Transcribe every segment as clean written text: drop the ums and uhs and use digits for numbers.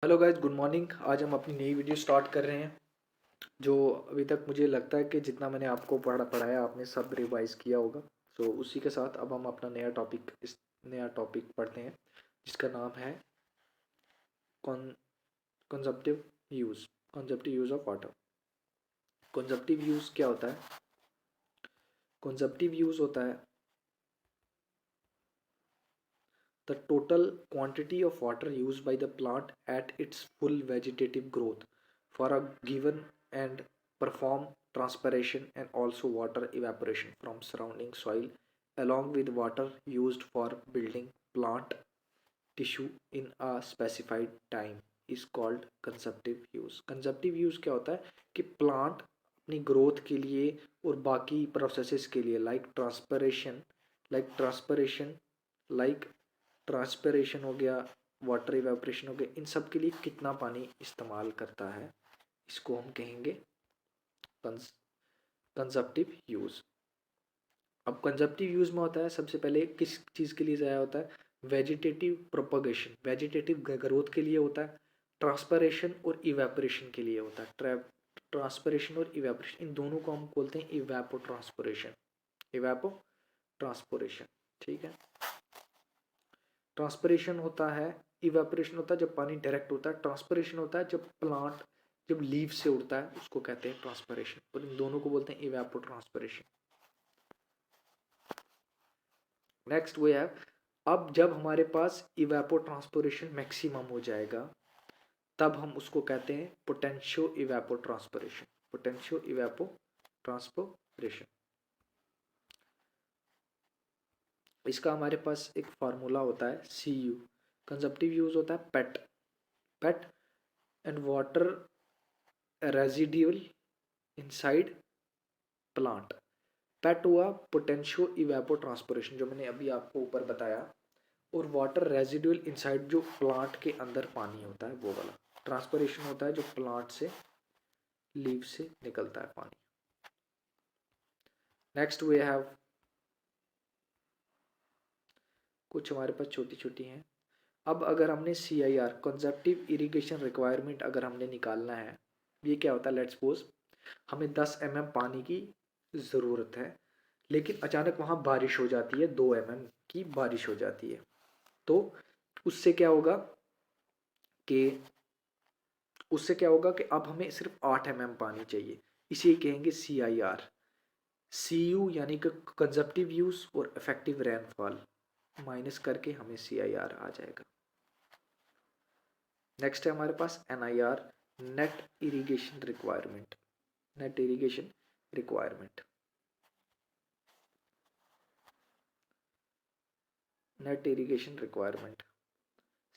Hello guys, good morning. आज हम अपनी नई वीडियो स्टार्ट कर रहे हैं। जो अभी तक मुझे लगता है कि जितना मैंने आपको पढ़ाया आपने सब रिवाइज किया होगा। सो उसी के साथ अब हम अपना नया टॉपिक पढ़ते हैं, जिसका नाम है consumptive use consumptive use of water. Consumptive use क्या होता है? कंजप्टिव यूज़ होता है the total quantity of water used by the plant at its full vegetative growth for a given and perform transpiration and also water evaporation from surrounding soil along with water used for building plant tissue in a specified time is called consumptive use। Consumptive use क्या होता है कि plant अपनी growth के लिए और बाकी processes के लिए लाइक ट्रांसपरेशन हो गया, वाटर इवेपोरेशन हो गया, इन सब के लिए कितना पानी इस्तेमाल करता है, इसको हम कहेंगे कंजप्टिव यूज। अब कंजप्टिव यूज में होता है, सबसे पहले किस चीज़ के लिए ज़ाया होता है? वेजिटेटिव प्रोपगेशन, वेजिटेटिव ग्रोथ के लिए होता है। ट्रांसपरेशन और इवेपोरेशन के लिए होता है। ट्रांसपरेशन और इवेपोरेशन, इन दोनों को हम बोलते हैं इवेपो ट्रांसपोरेशन। ठीक है। ट्रांसपरेशन होता है, इवेपोरेशन होता है जब पानी डायरेक्ट होता है, ट्रांसपरेशन होता है जब लीव से उड़ता है, उसको कहते हैं ट्रांसपरेशन, और इन दोनों को बोलते हैं इवेपो ट्रांसपरेशन। नेक्स्ट वे है, अब जब हमारे पास इवेपो ट्रांसपोरेशन मैक्सिमम हो जाएगा तब हम उसको कहते हैं पोटेंशियो इवेपो ट्रांसपोरेशन। इसका हमारे पास एक फार्मूला होता है CU। कंजप्टिव यूज होता है PET and water residual inside plant. PET हुआ पोटेंशियो इवेपो ट्रांसपोरेशन, जो मैंने अभी आपको ऊपर बताया, और वाटर रेजिड्यूल इनसाइड, जो प्लांट के अंदर पानी होता है वो वाला। ट्रांसपोरेशन होता है जो प्लांट से लीव से निकलता है पानी। नेक्स्ट वी हैव कुछ हमारे पास छोटी छोटी हैं। अब अगर हमने CIR कंजप्टिव इरिगेशन रिक्वायरमेंट अगर हमने निकालना है, ये क्या होता है? लेट्स सपोज हमें 10 mm पानी की ज़रूरत है, लेकिन अचानक वहाँ बारिश हो जाती है, 2 mm की बारिश हो जाती है, तो उससे क्या होगा कि अब हमें सिर्फ 8 mm पानी चाहिए। इसे कहेंगे CIR। CU यानी कि कंजप्टिव यूज और इफेक्टिव रेनफॉल माइनस करके हमें CIR आ जाएगा। नेक्स्ट है हमारे पास NIR, net irrigation requirement. Net irrigation requirement net irrigation requirement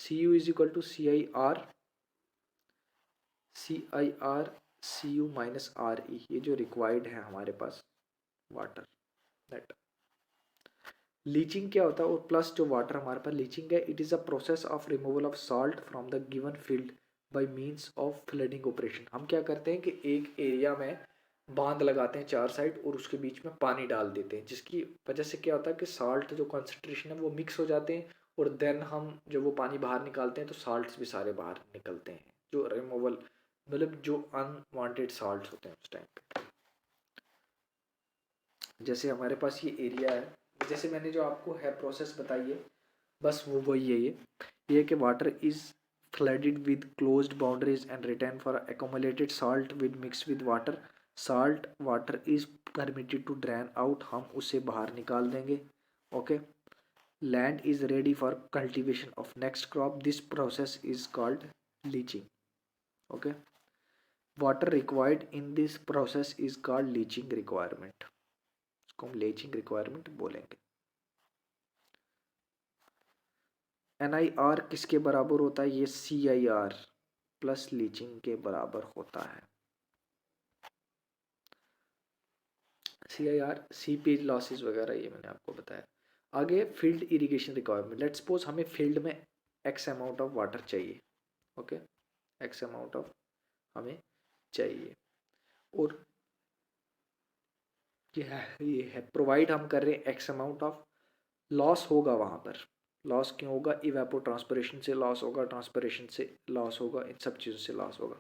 CU is equal to CIR CU minus RE, ये जो रिक्वायर्ड है हमारे पास वाटर नेट। लीचिंग क्या होता है? और प्लस जो वाटर हमारे पास लीचिंग है, it is a process of removal of salt from the given field by means of flooding operation. हम क्या करते हैं कि एक एरिया में बांध लगाते हैं 4 साइड और उसके बीच में पानी डाल देते हैं, जिसकी वजह से क्या होता है कि सॉल्ट जो कॉन्सेंट्रेशन है वो मिक्स हो जाते हैं, और देन हम जब वो पानी बाहर निकालते हैं तो सॉल्ट्स भी सारे बाहर निकलते हैं, जो रिमूवल मतलब जो अनवांटेड सॉल्ट्स होते हैं उस टाइम पे। जैसे हमारे पास ये एरिया है, जैसे मैंने जो आपको है प्रोसेस बताई है, बस वो वही है। ये कि water is flooded with closed boundaries and retain for accumulated salt with mixed with water। salt water is permitted to drain out, हम उसे बाहर निकाल देंगे। Okay. Land is ready for cultivation of next crop, this process is called leaching. Okay. Water required in this process is called leaching requirement, इसको हम leaching requirement बोलेंगे। NIR किसके बराबर होता है? ये CIR प्लस लीचिंग के बराबर होता है। CIR सीपेज लॉसेस वगैरह ये मैंने आपको बताया। आगे field irrigation requirement. Let's suppose हमें फील्ड में X अमाउंट ऑफ वाटर चाहिए। ओके। X अमाउंट ऑफ हमें चाहिए, और ये है प्रोवाइड हम कर रहे हैं X अमाउंट ऑफ। लॉस होगा वहाँ पर, लॉस क्यों होगा? इवेपोट्रांसपिरेशन से लॉस होगा, ट्रांसपिरेशन से लॉस होगा, इन सब चीज़ों से लॉस होगा।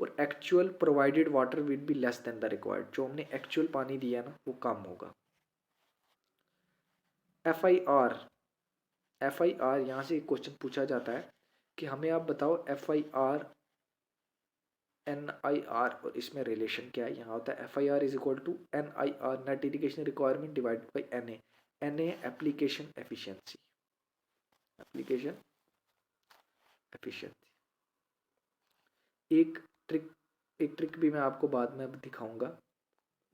और actual provided water will be less than the required, जो हमने एक्चुअल पानी दिया ना वो कम होगा। एफ आई आर यहाँ से एक क्वेश्चन पूछा जाता है कि हमें आप बताओ F I R, N I R और इसमें रिलेशन क्या है। यहाँ होता है F I R is equal to N I R, net irrigation requirement divided by N A. N A application efficiency, application efficiency. एक ट्रिक भी मैं आपको बाद में दिखाऊंगा,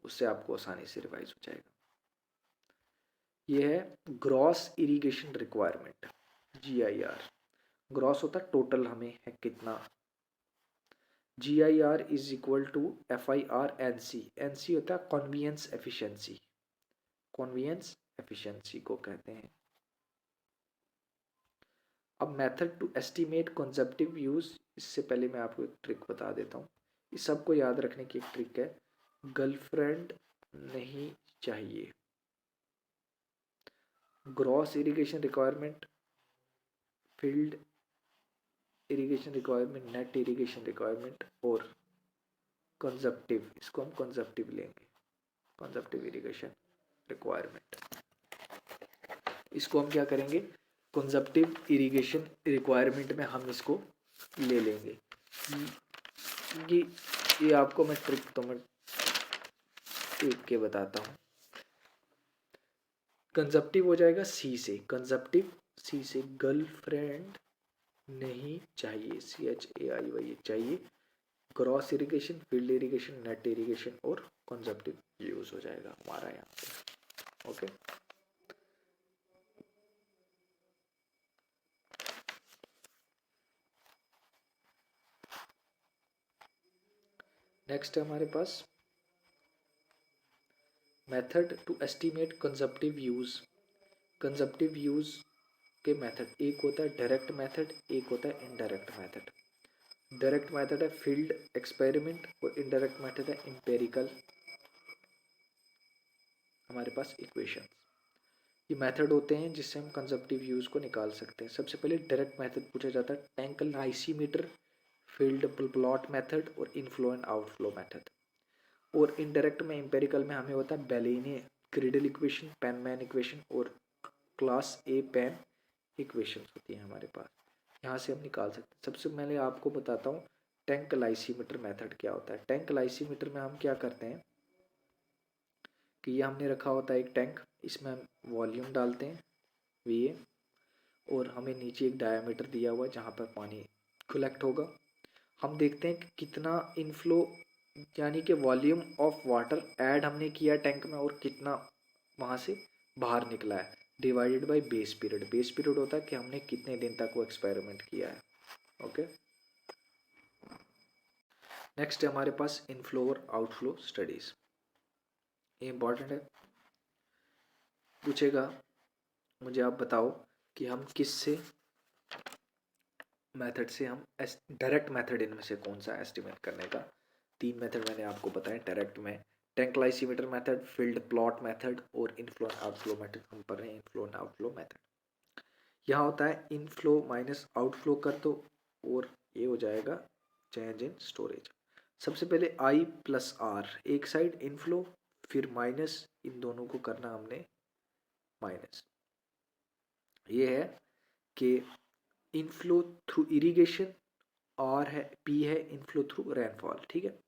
उससे आपको आसानी से रिवाइज हो जाएगा। ये है gross irrigation requirement, GIR। Gross होता है टोटल हमें है कितना। GIR is equal to FIR NC। NC होता है कन्वीनियंस एफिशिएंसी, कन्वीनियंस एफिशिएंसी को कहते हैं। अब method to estimate consumptive use, इससे पहले मैं आपको एक ट्रिक बता देता हूँ। इस सबको याद रखने की एक ट्रिक है, गर्लफ्रेंड नहीं चाहिए। Gross irrigation requirement, field irrigation requirement, net irrigation requirement और कंजप्टिव, इसको हम कंजप्टिव लेंगे, कंजप्टिव इरिगेशन रिक्वायरमेंट। इसको हम क्या करेंगे, कंजप्टिव इरिगेशन रिक्वायरमेंट में हम इसको ले लेंगे। ये आपको मैं ट्रिक तो मैं एक के बताता हूँ। कंजप्टिव हो जाएगा सी से, कंजप्टिव सी से गर्लफ्रेंड नहीं चाहिए, CHAIY चाहिए। Cross irrigation, field irrigation, net irrigation और कंजप्टिव यूज हो जाएगा हमारा यहाँ पे। ओके, नेक्स्ट है हमारे पास method to estimate consumptive use. Consumptive use के मेथड, एक होता है डायरेक्ट मेथड, एक होता है इनडायरेक्ट मेथड। डायरेक्ट मेथड है फील्ड एक्सपेरिमेंट और इनडायरेक्ट मेथड है एम्पिरिकल हमारे पास इक्वेशन। ये मेथड होते हैं जिससे हम कंजप्टिव यूज को निकाल सकते हैं। सबसे पहले डायरेक्ट मेथड पूछा जाता है, tank lysimeter, field plot method और इनफ्लो एंड आउटफ्लो मेथड। और इनडायरेक्ट में एम्पेरिकल में हमें होता है बेलेने क्रिडल इक्वेशन, पेनमैन इक्वेशन और क्लास ए पेन इक्वेशन होती है हमारे पास। यहाँ से हम निकाल सकते हैं। सबसे पहले आपको बताता हूँ टैंक लाइसीमीटर मेथड क्या होता है। टैंक लाइसीमीटर में हम क्या करते हैं कि ये हमने रखा होता है एक टैंक, इसमें हम वॉल्यूम डालते हैं VA और हमें नीचे एक डायामीटर दिया हुआ है जहाँ पर पानी कलेक्ट होगा। हम देखते हैं कि कितना इनफ्लो यानी कि वॉल्यूम ऑफ वाटर ऐड हमने किया टैंक में और कितना वहाँ से बाहर निकला है, divided by base period. Base period होता है कि हमने कितने दिन तक वो एक्सपेरिमेंट किया है। ओके, नेक्स्ट है हमारे पास इनफ्लो और आउटफ्लो स्टडीज। ये इंपॉर्टेंट है, पूछेगा मुझे आप बताओ कि हम किस से मेथड से हम डायरेक्ट मेथड इनमें से कौन सा एस्टिमेट करने का। तीन मेथड मैंने आपको बताया डायरेक्ट में, tank lysimeter method, field plot method और इनफ्लो एंड आउटफ्लो मेथड। हम पढ़ रहे हैं इनफ्लो एंड आउटफ्लो मेथड। यहाँ होता है इनफ्लो माइनस आउटफ्लो कर दो और ये हो जाएगा चेंज इन स्टोरेज। सबसे पहले I+R एक साइड इनफ्लो, फिर माइनस इन दोनों को करना हमने माइनस। ये है कि इनफ्लो थ्रू इरिगेशन, R है, P है इनफ्लो थ्रू रेनफॉल। ठीक है,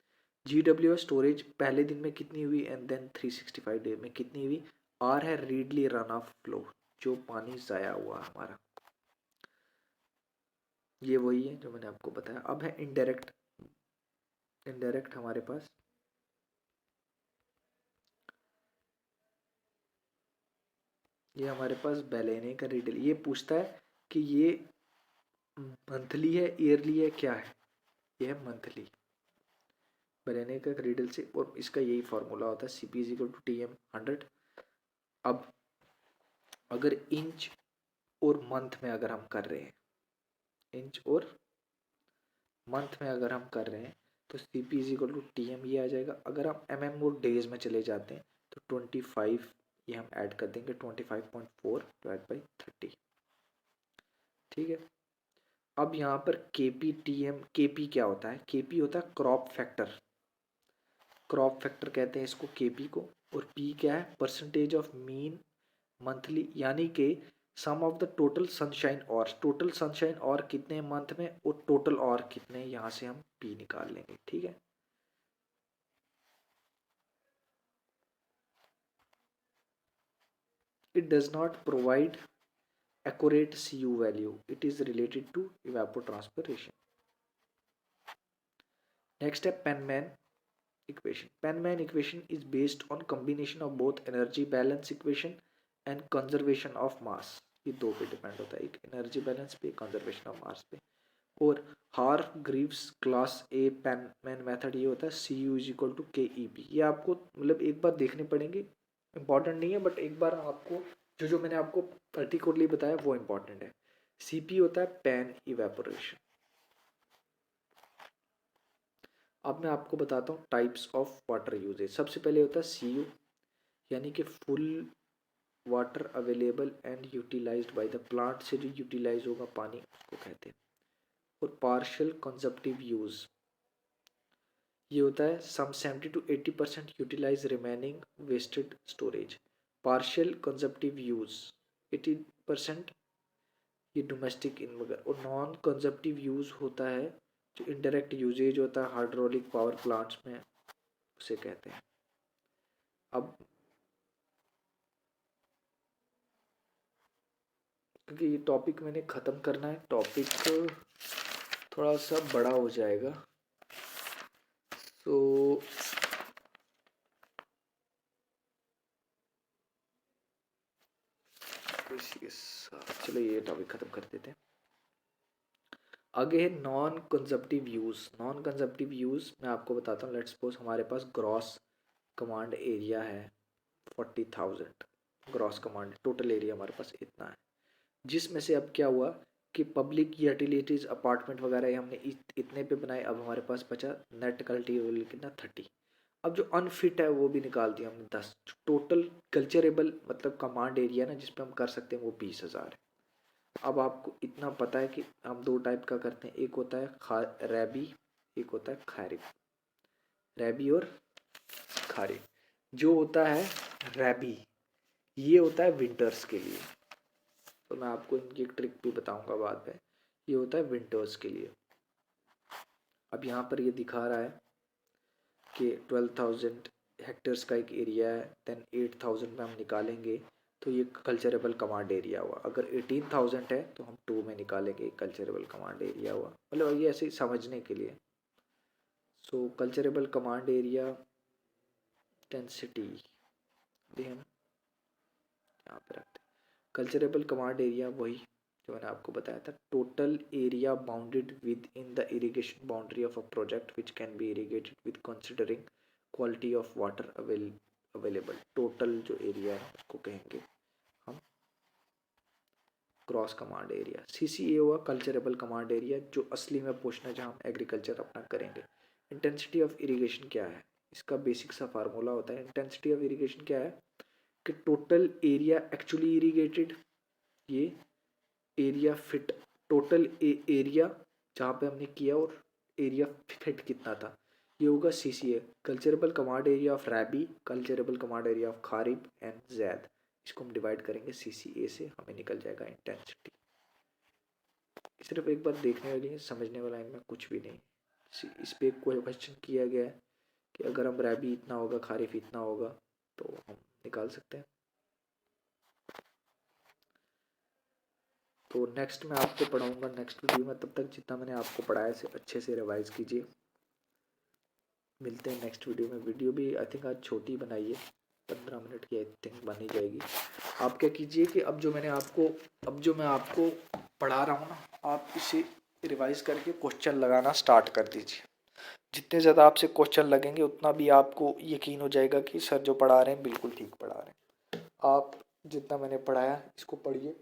GW स्टोरेज पहले दिन में कितनी हुई एंड देन 365 डे में कितनी हुई। R है रीडली रन ऑफ फ्लो, जो पानी ज़ाया हुआ हमारा, ये वही है जो मैंने आपको बताया। अब है इनडायरेक्ट। इनडायरेक्ट हमारे पास ये हमारे पास बेलेने का रीडल, ये पूछता है कि ये मंथली है, ईयरली है, क्या है। ये है मंथली बेलेने का रीडल से, और इसका यही फॉर्मूला होता है CP=TM100। अब अगर इंच और मंथ में अगर हम कर रहे हैं, इंच और मंथ में अगर हम कर रहे हैं तो CP=TM ये आ जाएगा। अगर हम MM और डेज में चले जाते हैं तो 25 ये हम ऐड कर देंगे, 25.4 डिवाइड बाई 30। ठीक है। अब यहाँ पर केपी टीएम, केपी क्या होता है? केपी होता है क्रॉप फैक्टर, क्रॉप फैक्टर कहते हैं इसको केपी को। और पी क्या है? परसेंटेज ऑफ मीन मंथली, यानी कि सम ऑफ द टोटल सनशाइन और, टोटल सनशाइन और कितने मंथ में और टोटल और कितने, यहाँ से हम पी निकाल लेंगे। ठीक है। It does not provide accurate Cu value. It is related to evapotranspiration. Next है Penman equation. Penman equation is based on combination of both energy balance equation and conservation of mass. ये दो पे depend होता है, एक energy balance पे, conservation of mass पे। और Hargreaves class A Penman method ये होता है Cu इज इक्वल टू के ई पी। ये आपको मतलब एक बार देखने पड़ेंगे, इंपॉर्टेंट नहीं है बट एक बार आपको जो मैंने आपको पर्टिकुलरली बताया वो इंपॉर्टेंट है। सीपी होता है पैन इवेपोरेशन। अब मैं आपको बताता हूँ टाइप्स ऑफ वाटर यूजेज। सबसे पहले होता है सीयू, यानी कि full water available and utilized by the plant, से जो यूटिलाइज होगा पानी उसको कहते हैं। और पार्शियल कंजप्टिव यूज, ये होता है some 70 to 80% utilise remaining wasted storage. Partial consumptive use 80%, ये डोमेस्टिक इनमगर। और नॉन कंजप्टिव यूज होता है जो इनडायरेक्ट यूजेज होता है हाइड्रोलिक पावर प्लांट्स में, उसे कहते हैं। अब क्योंकि ये टॉपिक मैंने ख़त्म करना है, टॉपिक थोड़ा सा बड़ा हो जाएगा, तो चलो ये टॉपिक ख़त्म कर देते हैं। आगे है नॉन कंजप्टिव यूज़। नॉन कंजप्टिव यूज़ मैं आपको बताता हूँ। लेट्स सपोज हमारे पास ग्रॉस कमांड एरिया है 40,000, ग्रॉस कमांड टोटल एरिया हमारे पास इतना है, जिसमें से अब क्या हुआ कि पब्लिक यूटिलिटीज़ अपार्टमेंट वगैरह हमने इतने पे बनाए। अब हमारे पास बचा नेट कल्टिवेबल कितना 30। अब जो अनफिट है वो भी निकाल दिया हमने 10। टोटल कल्चरेबल मतलब कमांड एरिया ना जिस पे हम कर सकते हैं वो 20,000 है। अब आपको इतना पता है कि हम दो टाइप का करते हैं, एक होता है रैबी, एक होता है खारिब। रैबी और खारिब। जो होता है रैबी ये होता है विंटर्स के लिए, तो मैं आपको इनकी एक ट्रिक भी बताऊंगा बाद में। ये होता है विंटर्स के लिए। अब यहाँ पर ये दिखा रहा है कि 12,000 हेक्टेयर्स का एक एरिया है, देन 8,000 में हम निकालेंगे तो ये कल्चरेबल कमांड एरिया हुआ। अगर 18,000 है तो हम 2 में निकालेंगे, कल्चरेबल कमांड एरिया हुआ। मतलब ये ऐसे ही समझने के लिए। सो कल्चरेबल कमांड एरिया डेंसिटी हम यहाँ पे रखते हैं। कल्चरेबल कमांड एरिया वही जो मैंने आपको बताया था, total area bounded with in the irrigation boundary of a project which can be irrigated with considering quality of water available. Total जो एरिया है उसको कहेंगे हम क्रॉस कमांड एरिया। सीसीए हुआ कल्चरेबल कमांड एरिया, जो असली में पूछना जहाँ हम एग्रीकल्चर अपना करेंगे। इंटेंसिटी ऑफ इरिगेशन क्या है? इसका बेसिक सा फार्मूला होता है। इंटेंसिटी ऑफ इरिगेशन क्या है कि टोटल एरिया एक्चुअली इरिगेटेड, ये एरिया फिट, टोटल एरिया जहाँ पे हमने किया और एरिया फिट कितना था, ये होगा CCA. Culturable command area of rabi, culturable command area of kharif and zaid, इसको हम डिवाइड करेंगे सीसीए से, हमें निकल जाएगा इंटेंसिटी। सिर्फ एक बार देखने वाली है, समझने वाला इनमें कुछ भी नहीं। इस पे कोई क्वेश्चन किया गया है कि अगर हम रैबी इतना होगा खारिफ इतना होगा तो हम निकाल सकते हैं। तो नेक्स्ट मैं आपको पढ़ाऊंगा नेक्स्ट वीडियो में। तब तक जितना मैंने आपको पढ़ाया से अच्छे से रिवाइज कीजिए। मिलते हैं नेक्स्ट वीडियो में। वीडियो भी आई थिंक आज छोटी बनाई है, 15 मिनट की आई थिंक बन ही जाएगी। आप क्या कीजिए कि अब जो मैं आपको पढ़ा रहा हूँ ना, आप इसे रिवाइज करके क्वेश्चन लगाना स्टार्ट कर दीजिए। जितने ज़्यादा आपसे क्वेश्चन लगेंगे उतना भी आपको यकीन हो जाएगा कि सर जो पढ़ा रहे हैं बिल्कुल ठीक पढ़ा रहे हैं। आप जितना मैंने पढ़ाया इसको पढ़िए,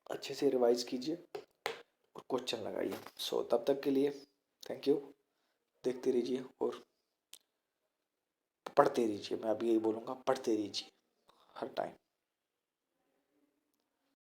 अच्छे से रिवाइज कीजिए और क्वेश्चन लगाइए। सो तब तक के लिए थैंक यू। देखते रहिए और पढ़ते रहिए। मैं अभी यही बोलूँगा, पढ़ते रहिए हर टाइम।